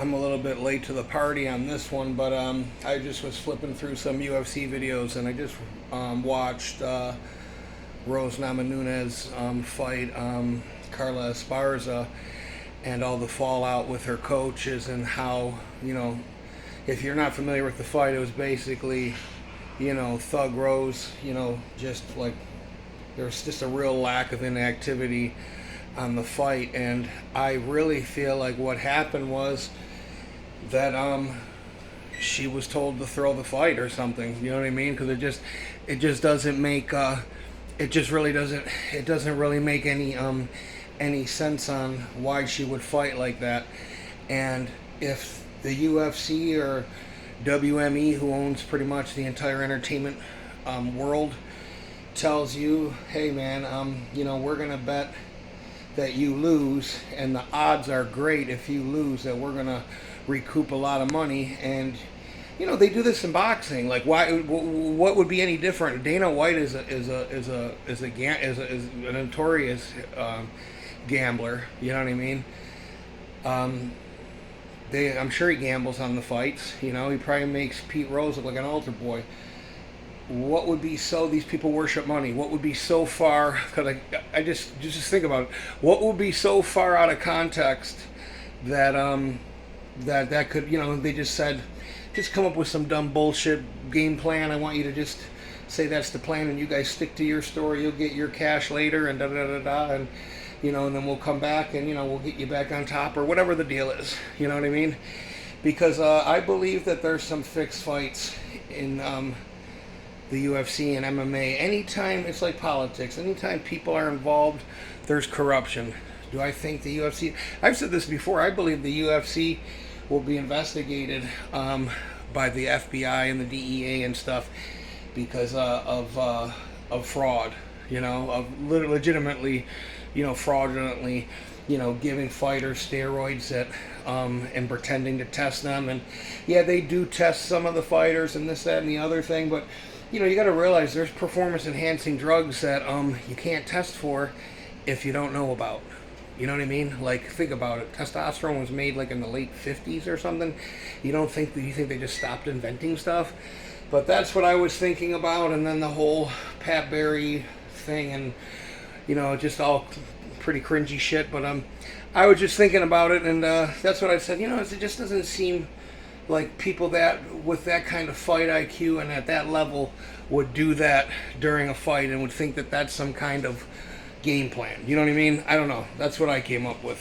I'm a little bit late to the party on this one, but I just was flipping through some UFC videos and I just watched Rose Namajunas fight Carla Esparza and all the fallout with her coaches and how, if you're not familiar with the fight, it was basically, Thug Rose, just like there's just a real lack of inactivity on the fight, and I really feel like what happened was that she was told to throw the fight or something. You know what I mean? Because it just doesn't make it doesn't really make any sense on why she would fight like that. And if the UFC or WME, who owns pretty much the entire entertainment world, tells you, hey man, we're gonna bet that you lose, and the odds are great if you lose that we're gonna recoup a lot of money. And they do this in boxing. Like, why? What would be any different? Dana White is a notorious gambler. You know what I mean? I'm sure he gambles on the fights. He probably makes Pete Rose look like an altar boy. What would be these people worship money? What would be so far? Because I just think about it. What would be so far out of context that that could they just said, just come up with some dumb bullshit game plan. I want you to just say that's the plan, and you guys stick to your story. You'll get your cash later, and da da da da, and and then we'll come back and we'll get you back on top, or whatever the deal is. You know what I mean? Because I believe that there's some fixed fights in the UFC and MMA. Anytime, it's like politics. Anytime people are involved, there's corruption. Do I think the UFC? I've said this before. I believe the UFC will be investigated by the FBI and the DEA and stuff because of fraud. Of legitimately, fraudulently, giving fighters steroids and pretending to test them. And yeah, they do test some of the fighters and this, that, and the other thing, but you got to realize there's performance-enhancing drugs that you can't test for if you don't know about. You know what I mean? Like, think about it. Testosterone was made like in the late 50s or something. You think they just stopped inventing stuff? But that's what I was thinking about. And then the whole Pat Barry thing, and just all pretty cringy shit. But I was just thinking about it, and that's what I said. It just doesn't seem like people that with that kind of fight IQ and at that level would do that during a fight and would think that that's some kind of game plan. You know what I mean? I don't know. That's what I came up with.